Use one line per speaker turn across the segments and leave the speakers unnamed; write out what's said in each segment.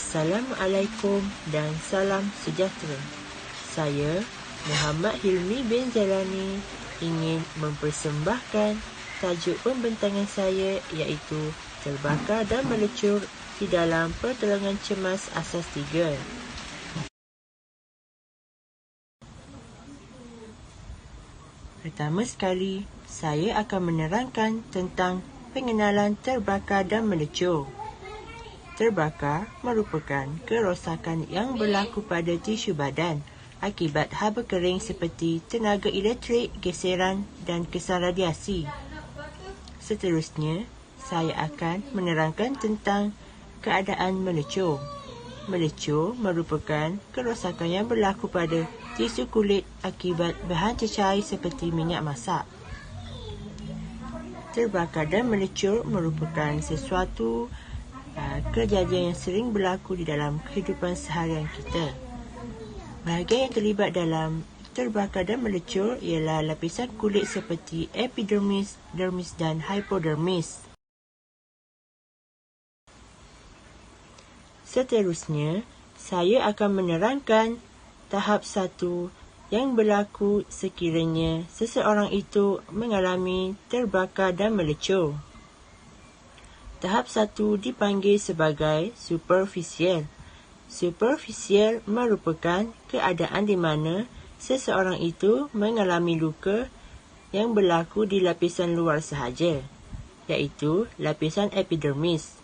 Assalamualaikum dan salam sejahtera. Saya, Muhammad Hilmi bin Jalani, ingin mempersembahkan tajuk pembentangan saya iaitu terbakar dan melecur di dalam pertolongan cemas asas 3. Pertama sekali, saya akan menerangkan tentang pengenalan terbakar dan melecur. Terbakar merupakan kerosakan yang berlaku pada tisu badan akibat haba kering seperti tenaga elektrik, geseran dan kesan radiasi. Seterusnya, saya akan menerangkan tentang keadaan melecur. Melecur merupakan kerosakan yang berlaku pada tisu kulit akibat bahan cecair seperti minyak masak. Terbakar dan melecur merupakan sesuatu kejadian yang sering berlaku di dalam kehidupan seharian kita. Bahagian yang terlibat dalam terbakar dan melecur ialah lapisan kulit seperti epidermis, dermis dan hypodermis. Seterusnya, saya akan menerangkan tahap 1 yang berlaku sekiranya seseorang itu mengalami terbakar dan melecur. Tahap 1 dipanggil sebagai superficial. Superficial merupakan keadaan di mana seseorang itu mengalami luka yang berlaku di lapisan luar sahaja, iaitu lapisan epidermis.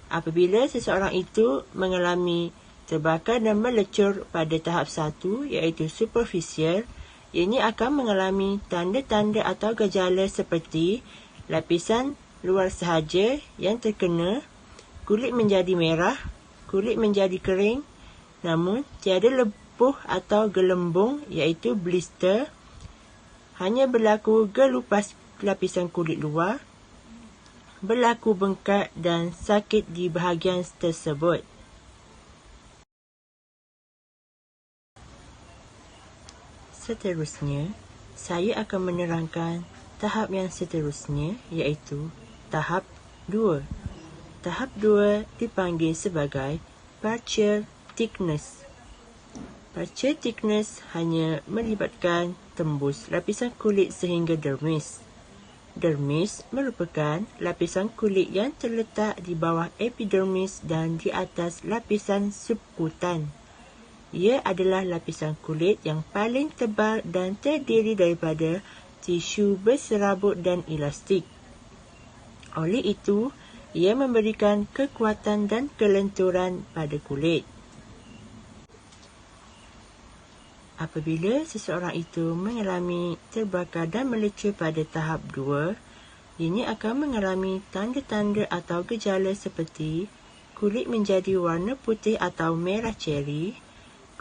Apabila seseorang itu mengalami terbakar dan melecur pada tahap 1 iaitu superficial, ini akan mengalami tanda-tanda atau gejala seperti lapisan luar sahaja yang terkena, kulit menjadi merah, kulit menjadi kering, namun tiada lepuh atau gelembung iaitu blister, hanya berlaku gelupas lapisan kulit luar, berlaku bengkak dan sakit di bahagian tersebut. Seterusnya, saya akan menerangkan tahap yang seterusnya iaitu tahap 2. Tahap 2 dipanggil sebagai partial thickness. Partial thickness hanya melibatkan tembus lapisan kulit sehingga dermis. Dermis merupakan lapisan kulit yang terletak di bawah epidermis dan di atas lapisan subkutan. Ia adalah lapisan kulit yang paling tebal dan terdiri daripada tisu berserabut dan elastik. Oleh itu, ia memberikan kekuatan dan kelenturan pada kulit. Apabila seseorang itu mengalami terbakar dan melecur pada tahap 2, ini akan mengalami tanda-tanda atau gejala seperti kulit menjadi warna putih atau merah ceri,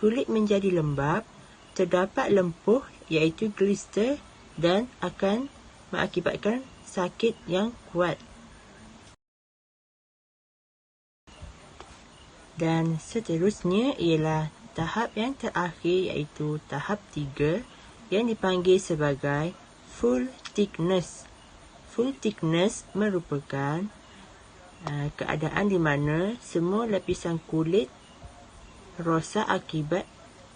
kulit menjadi lembap, terdapat lempuh iaitu blister dan akan mengakibatkan sakit yang kuat. Dan seterusnya ialah tahap yang terakhir iaitu tahap 3 yang dipanggil sebagai full thickness. Full thickness merupakan keadaan di mana semua lapisan kulit rosak akibat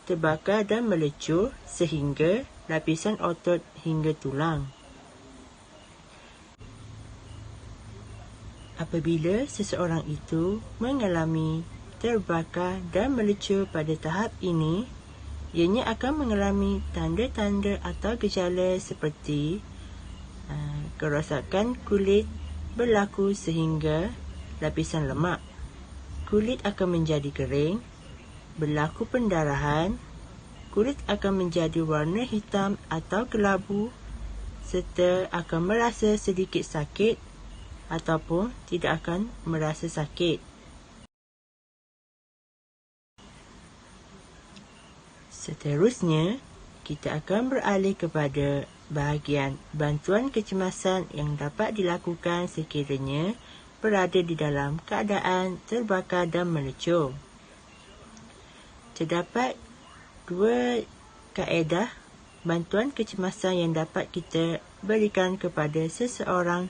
terbakar dan melecur sehingga lapisan otot hingga tulang. Apabila seseorang itu mengalami terbakar dan melecur pada tahap ini, ianya akan mengalami tanda-tanda atau gejala seperti kerosakan kulit berlaku sehingga lapisan lemak. Kulit akan menjadi kering, berlaku pendarahan, kulit akan menjadi warna hitam atau kelabu serta akan merasa sedikit sakit ataupun tidak akan merasa sakit. Seterusnya, kita akan beralih kepada bahagian bantuan kecemasan yang dapat dilakukan sekiranya berada di dalam keadaan terbakar dan melecur. Terdapat 2 kaedah bantuan kecemasan yang dapat kita berikan kepada seseorang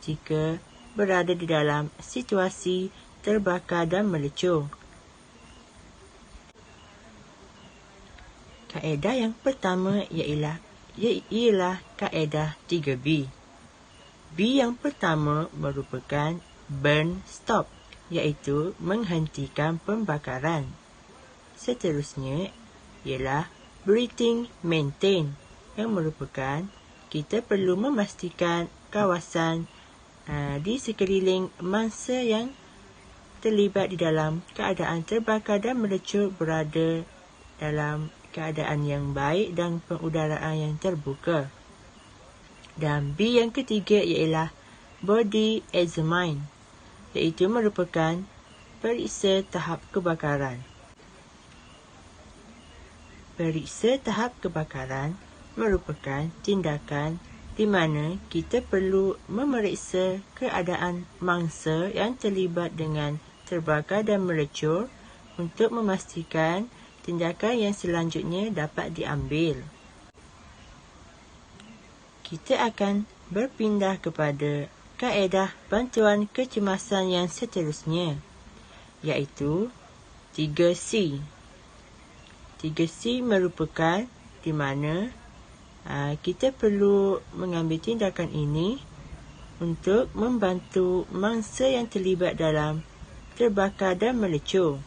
jika berada di dalam situasi terbakar dan melecur. Kaedah yang pertama ialah kaedah 3B. B yang pertama merupakan burn stop, iaitu menghentikan pembakaran. Seterusnya ialah breathing maintain, yang merupakan kita perlu memastikan kawasan di sekeliling mangsa yang terlibat di dalam keadaan terbakar dan melecur berada dalam keadaan yang baik dan pengudaraan yang terbuka. Dan B yang ketiga ialah body examine, iaitu merupakan periksa tahap kebakaran. Periksa tahap kebakaran merupakan tindakan di mana kita perlu memeriksa keadaan mangsa yang terlibat dengan terbakar dan melecur untuk memastikan tindakan yang selanjutnya dapat diambil. Kita akan berpindah kepada kaedah bantuan kecemasan yang seterusnya, iaitu 3C. 3C merupakan di mana kita perlu mengambil tindakan ini untuk membantu mangsa yang terlibat dalam terbakar dan melecur.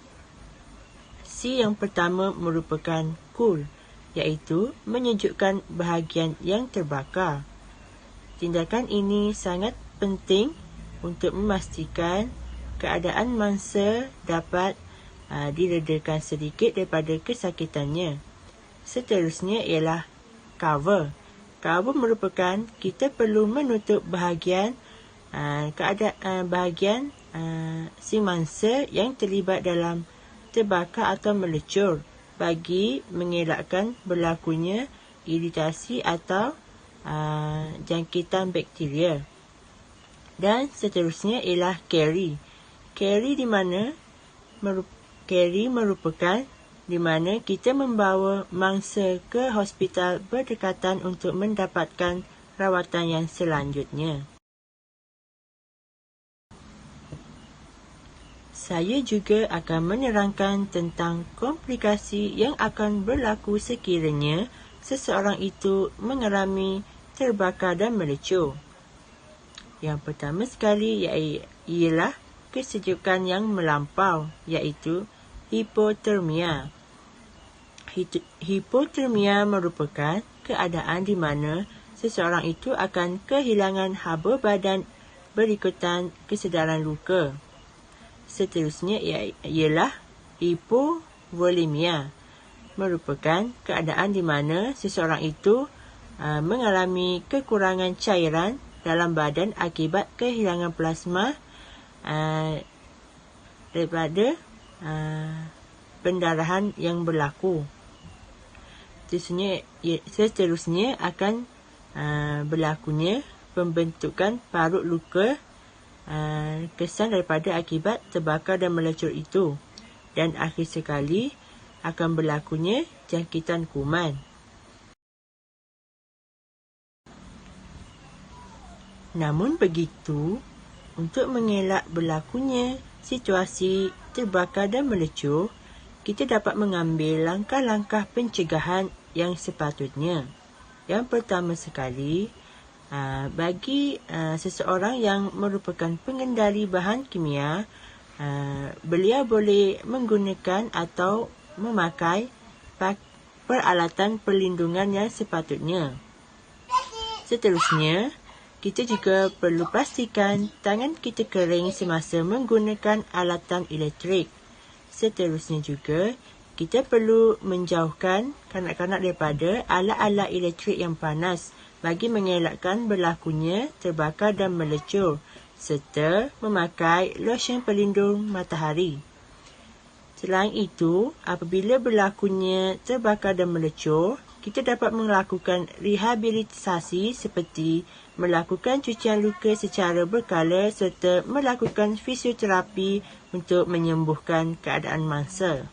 C yang pertama merupakan cool, iaitu menyejukkan bahagian yang terbakar. Tindakan ini sangat penting untuk memastikan keadaan mangsa dapat diredakan sedikit daripada kesakitannya. Seterusnya ialah cover. Cover merupakan kita perlu menutup bahagian si mangsa yang terlibat dalam terbakar atau melecur bagi mengelakkan berlakunya iritasi atau jangkitan bakteria. Dan seterusnya ialah carry. Carry merupakan di mana kita membawa mangsa ke hospital berdekatan untuk mendapatkan rawatan yang selanjutnya. Saya juga akan menerangkan tentang komplikasi yang akan berlaku sekiranya seseorang itu mengalami terbakar dan melecur. Yang pertama sekali ialah kesejukan yang melampau, iaitu hipotermia. Hipotermia merupakan keadaan di mana seseorang itu akan kehilangan haba badan berikutan kesedaran luka. Seterusnya ialah hipovolemia, merupakan keadaan di mana seseorang itu mengalami kekurangan cairan dalam badan akibat kehilangan plasma daripada pendarahan yang berlaku. Seterusnya akan berlakunya pembentukan parut luka kesan daripada akibat terbakar dan melecur itu. Dan akhir sekali akan berlakunya jangkitan kuman. Namun begitu, untuk mengelak berlakunya situasi terbakar dan melecur, kita dapat mengambil langkah-langkah pencegahan yang sepatutnya. Yang pertama sekali, bagi seseorang yang merupakan pengendali bahan kimia, beliau boleh menggunakan atau memakai peralatan perlindungan yang sepatutnya. Seterusnya, kita juga perlu pastikan tangan kita kering semasa menggunakan alatan elektrik. Seterusnya juga, kita perlu menjauhkan kanak-kanak daripada alat-alat elektrik yang panas bagi mengelakkan berlakunya terbakar dan melecur, serta memakai lotion pelindung matahari. Selain itu, apabila berlakunya terbakar dan melecur, kita dapat melakukan rehabilitasi seperti melakukan cucian luka secara berkala serta melakukan fisioterapi untuk menyembuhkan keadaan mangsa.